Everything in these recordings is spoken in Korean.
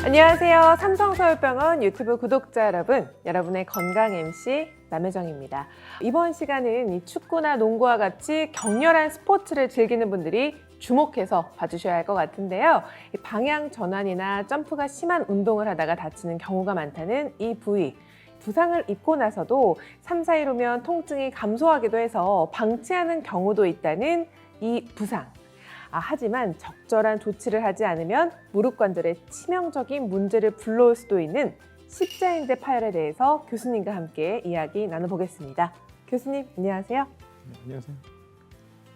안녕하세요. 삼성서울병원 유튜브 구독자 여러분, 여러분의 건강 MC 남혜정입니다. 이번 시간은 이 축구나 농구와 같이 격렬한 스포츠를 즐기는 분들이 주목해서 봐주셔야 할 것 같은데요. 이 방향 전환이나 점프가 심한 운동을 하다가 다치는 경우가 많다는 이 부위. 부상을 입고 나서도 3, 4일 후면 통증이 감소하기도 해서 방치하는 경우도 있다는 이 부상. 하지만 적절한 조치를 하지 않으면 무릎 관절에 치명적인 문제를 불러올 수도 있는 십자인대 파열에 대해서 교수님과 함께 이야기 나눠보겠습니다. 교수님, 안녕하세요. 네, 안녕하세요.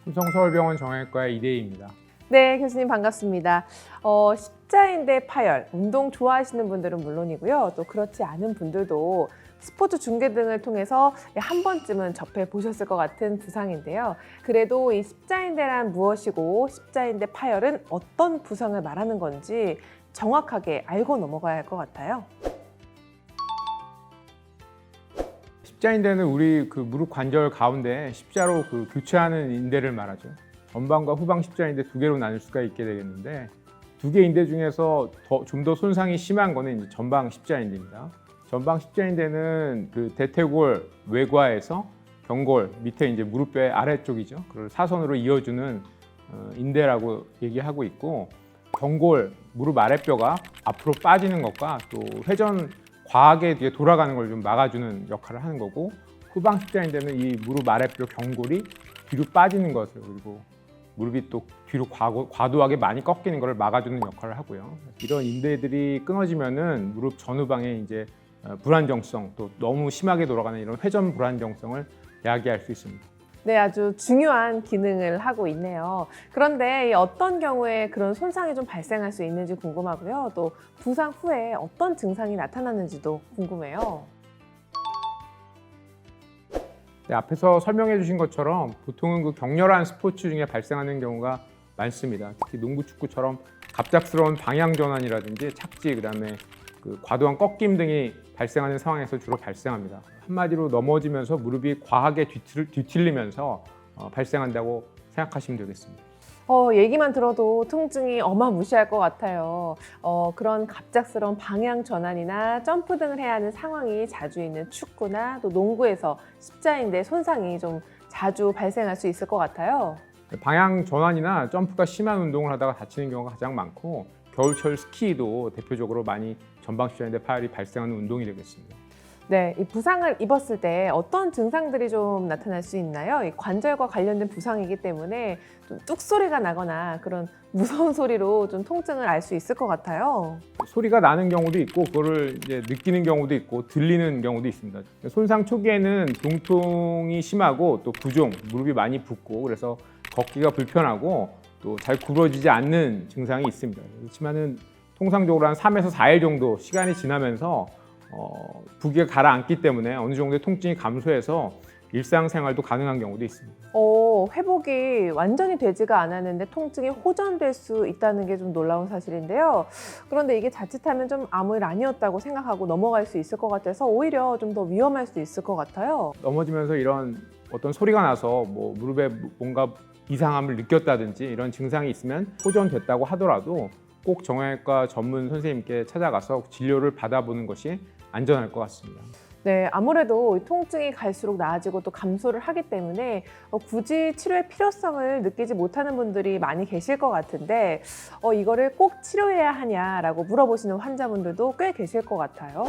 삼성서울병원 정형외과의 이대희입니다. 네, 교수님 반갑습니다. 십자인대 파열, 운동 좋아하시는 분들은 물론이고요. 또 그렇지 않은 분들도 스포츠 중계 등을 통해서 한 번쯤은 접해보셨을 것 같은 부상인데요. 그래도 이 십자인대란 무엇이고 십자인대 파열은 어떤 부상을 말하는 건지 정확하게 알고 넘어가야 할 것 같아요. 십자인대는 우리 무릎 관절 가운데 십자로 교체하는 인대를 말하죠. 전방과 후방 십자인대 두 개로 나눌 수가 있게 되겠는데, 두 개 인대 중에서 좀 더 손상이 심한 거는 이제 전방 십자인대입니다. 전방 십자인대는 대퇴골 외과에서 경골 밑에 이제 무릎뼈의 아래쪽이죠. 그걸 사선으로 이어주는 인대라고 얘기하고 있고, 경골 무릎 아랫뼈가 앞으로 빠지는 것과 또 회전 과하게 뒤에 돌아가는 걸 좀 막아주는 역할을 하는 거고, 후방 십자인대는 이 무릎 아랫뼈 경골이 뒤로 빠지는 것을, 그리고 무릎이 또 뒤로 과도하게 많이 꺾이는 것을 막아주는 역할을 하고요. 이런 인대들이 끊어지면은 무릎 전후방에 이제 불안정성, 또 너무 심하게 돌아가는 이런 회전 불안정성을 야기할 수 있습니다. 네, 아주 중요한 기능을 하고 있네요. 그런데 어떤 경우에 그런 손상이 좀 발생할 수 있는지 궁금하고요. 또 부상 후에 어떤 증상이 나타나는지도 궁금해요. 네, 앞에서 설명해 주신 것처럼 보통은 격렬한 스포츠 중에 발생하는 경우가 많습니다. 특히 농구, 축구처럼 갑작스러운 방향 전환이라든지 착지, 그다음에 과도한 꺾임 등이 발생하는 상황에서 주로 발생합니다. 한마디로 넘어지면서 무릎이 과하게 뒤틀리면서 발생한다고 생각하시면 되겠습니다. 얘기만 들어도 통증이 어마무시할 것 같아요. 그런 갑작스러운 방향 전환이나 점프 등을 해야 하는 상황이 자주 있는 축구나 또 농구에서 십자인대 손상이 좀 자주 발생할 수 있을 것 같아요. 방향 전환이나 점프가 심한 운동을 하다가 다치는 경우가 가장 많고, 겨울철 스키도 대표적으로 많이 전방 십자인대 파열이 발생하는 운동이 되겠습니다. 네, 이 부상을 입었을 때 어떤 증상들이 좀 나타날 수 있나요? 이 관절과 관련된 부상이기 때문에 좀 뚝소리가 나거나 그런 무서운 소리로 좀 통증을 알 수 있을 것 같아요. 소리가 나는 경우도 있고, 그거를 이제 느끼는 경우도 있고, 들리는 경우도 있습니다. 손상 초기에는 동통이 심하고, 또 부종, 무릎이 많이 붓고, 그래서 걷기가 불편하고 또 잘 굽어지지 않는 증상이 있습니다. 그렇지만은 통상적으로 한 3에서 4일 정도 시간이 지나면서 부기가 가라앉기 때문에 어느 정도의 통증이 감소해서 일상생활도 가능한 경우도 있습니다. 회복이 완전히 되지가 않았는데 통증이 호전될 수 있다는 게 좀 놀라운 사실인데요. 그런데 이게 자칫하면 좀 아무 일 아니었다고 생각하고 넘어갈 수 있을 것 같아서 오히려 좀 더 위험할 수 있을 것 같아요. 넘어지면서 이런 어떤 소리가 나서 무릎에 뭔가 이상함을 느꼈다든지 이런 증상이 있으면 호전됐다고 하더라도 꼭 정형외과 전문 선생님께 찾아가서 진료를 받아보는 것이 안전할 것 같습니다. 네, 아무래도 통증이 갈수록 나아지고 또 감소를 하기 때문에 굳이 치료의 필요성을 느끼지 못하는 분들이 많이 계실 것 같은데 이거를 꼭 치료해야 하냐라고 물어보시는 환자분들도 꽤 계실 것 같아요.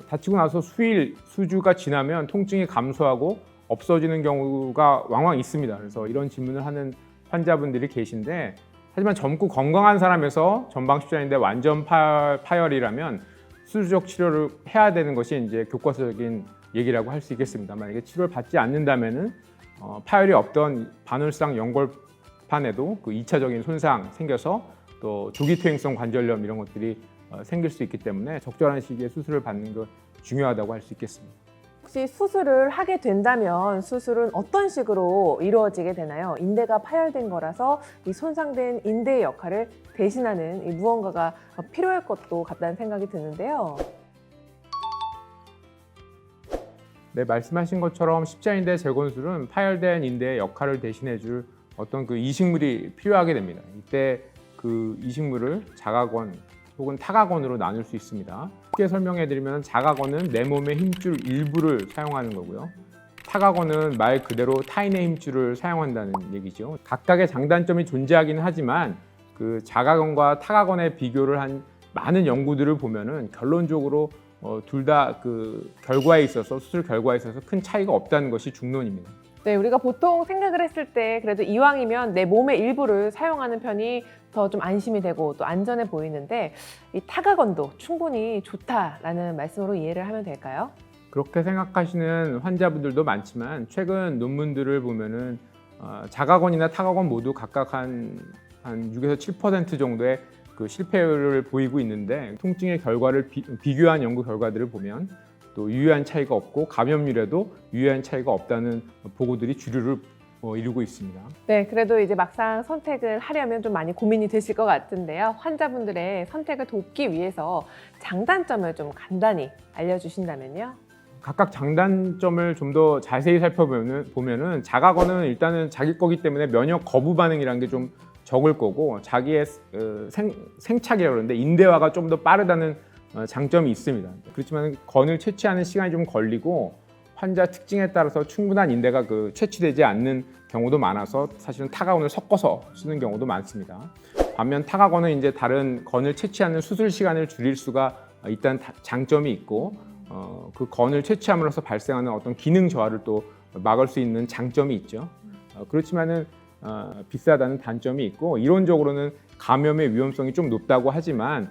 다치고 나서 수일, 수주가 지나면 통증이 감소하고 없어지는 경우가 왕왕 있습니다. 그래서 이런 질문을 하는 환자분들이 계신데, 하지만 젊고 건강한 사람에서 전방 십자인대 완전 파열이라면 수술적 치료를 해야 되는 것이 이제 교과서적인 얘기라고 할 수 있겠습니다. 만약에 치료를 받지 않는다면은 파열이 없던 반월상 연골판에도 2차적인 손상 생겨서 또 조기 퇴행성 관절염 이런 것들이 생길 수 있기 때문에 적절한 시기에 수술을 받는 것 중요하다고 할 수 있겠습니다. 혹시 수술을 하게 된다면 수술은 어떤 식으로 이루어지게 되나요? 인대가 파열된 거라서 이 손상된 인대의 역할을 대신하는 이 무언가가 필요할 것도 같다는 생각이 드는데요. 네, 말씀하신 것처럼 십자인대 재건술은 파열된 인대의 역할을 대신해줄 어떤 이식물이 필요하게 됩니다. 이때 그 이식물을 자가건 혹은 타가건으로 나눌 수 있습니다. 쉽게 설명해 드리면 자가건은 내 몸의 힘줄 일부를 사용하는 거고요. 타가건은 말 그대로 타인의 힘줄을 사용한다는 얘기죠. 각각의 장단점이 존재하기는 하지만 그 자가건과 타가건의 비교를 한 많은 연구들을 보면은 결론적으로 둘 다 그 결과에 있어서 수술 결과에 있어서 큰 차이가 없다는 것이 중론입니다. 네, 우리가 보통 생각을 했을 때 그래도 이왕이면 내 몸의 일부를 사용하는 편이 더 좀 안심이 되고 또 안전해 보이는데 이 타가건도 충분히 좋다라는 말씀으로 이해를 하면 될까요? 그렇게 생각하시는 환자분들도 많지만 최근 논문들을 보면은 자가건이나 타가건 모두 각각 한 6에서 7% 정도의 그 실패율을 보이고 있는데 통증의 결과를 비교한 연구 결과들을 보면 또 유의한 차이가 없고 감염률에도 유의한 차이가 없다는 보고들이 주류를 이루고 있습니다. 네, 그래도 이제 막상 선택을 하려면 좀 많이 고민이 되실 것 같은데요. 환자분들의 선택을 돕기 위해서 장단점을 좀 간단히 알려주신다면요. 각각 장단점을 좀 더 자세히 살펴보면은 자가건은 일단은 자기 거기 때문에 면역 거부 반응이라는 게 좀 적을 거고 자기의 생착이라고 그러는데 인대화가 좀 더 빠르다는 장점이 있습니다. 그렇지만 건을 채취하는 시간이 좀 걸리고 환자 특징에 따라서 충분한 인대가 채취되지 않는 경우도 많아서 사실은 타가건을 섞어서 쓰는 경우도 많습니다. 반면 타가건은 이제 다른 건을 채취하는 수술 시간을 줄일 수가 있다는 장점이 있고 그 건을 채취함으로써 발생하는 어떤 기능 저하를 또 막을 수 있는 장점이 있죠. 그렇지만은 비싸다는 단점이 있고 이론적으로는 감염의 위험성이 좀 높다고 하지만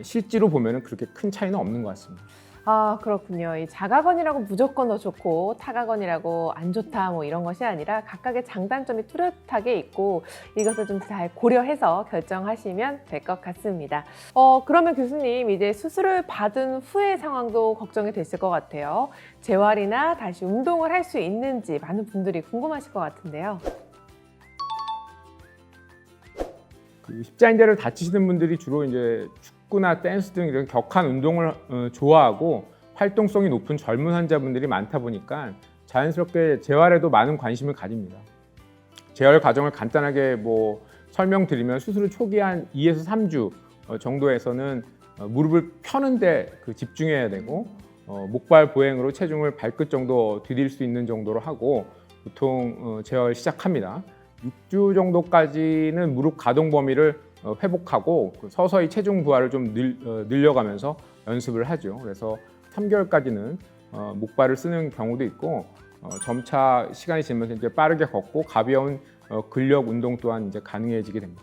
실제로 보면은 그렇게 큰 차이는 없는 것 같습니다. 아, 그렇군요. 이 자가건이라고 무조건 더 좋고 타가건이라고 안 좋다 뭐 이런 것이 아니라 각각의 장단점이 뚜렷하게 있고 이것을 좀 잘 고려해서 결정하시면 될 것 같습니다. 그러면 교수님 이제 수술을 받은 후의 상황도 걱정이 되실 것 같아요. 재활이나 다시 운동을 할 수 있는지 많은 분들이 궁금하실 것 같은데요. 십자인대를 다치시는 분들이 주로 이제 축구나 댄스 등 이런 격한 운동을 좋아하고 활동성이 높은 젊은 환자분들이 많다 보니까 자연스럽게 재활에도 많은 관심을 가집니다. 재활 과정을 간단하게 설명드리면 수술 초기 한 2에서 3주 정도에서는 무릎을 펴는데 집중해야 되고 목발 보행으로 체중을 발끝 정도 디딜 수 있는 정도로 하고 보통 재활 시작합니다. 6주 정도까지는 무릎 가동 범위를 회복하고 서서히 체중 부하를 좀 늘려가면서 연습을 하죠. 그래서 3개월까지는 목발을 쓰는 경우도 있고 점차 시간이 지나면서 이제 빠르게 걷고 가벼운 근력 운동 또한 이제 가능해지게 됩니다.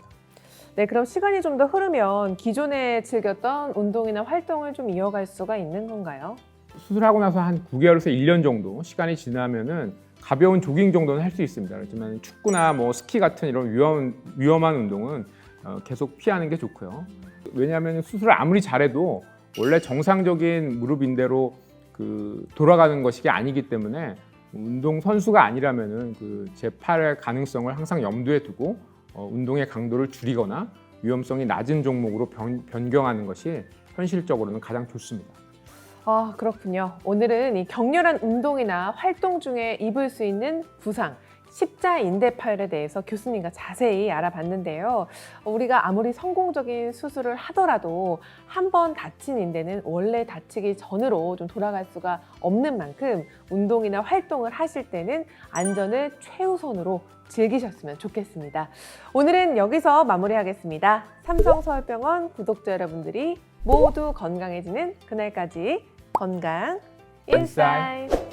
네, 그럼 시간이 좀 더 흐르면 기존에 즐겼던 운동이나 활동을 좀 이어갈 수가 있는 건가요? 수술하고 나서 한 9개월에서 1년 정도 시간이 지나면은 가벼운 조깅 정도는 할 수 있습니다. 그렇지만 축구나 스키 같은 이런 위험한 운동은 계속 피하는 게 좋고요. 왜냐하면 수술을 아무리 잘해도 원래 정상적인 무릎 인대로 돌아가는 것이 아니기 때문에 운동 선수가 아니라면은 재팔의 가능성을 항상 염두에 두고 운동의 강도를 줄이거나 위험성이 낮은 종목으로 변경하는 것이 현실적으로는 가장 좋습니다. 아, 그렇군요. 오늘은 이 격렬한 운동이나 활동 중에 입을 수 있는 부상, 십자인대 파열에 대해서 교수님과 자세히 알아봤는데요. 우리가 아무리 성공적인 수술을 하더라도 한 번 다친 인대는 원래 다치기 전으로 좀 돌아갈 수가 없는 만큼 운동이나 활동을 하실 때는 안전을 최우선으로 즐기셨으면 좋겠습니다. 오늘은 여기서 마무리하겠습니다. 삼성서울병원 구독자 여러분들이 모두 건강해지는 그날까지 건강 인사이트.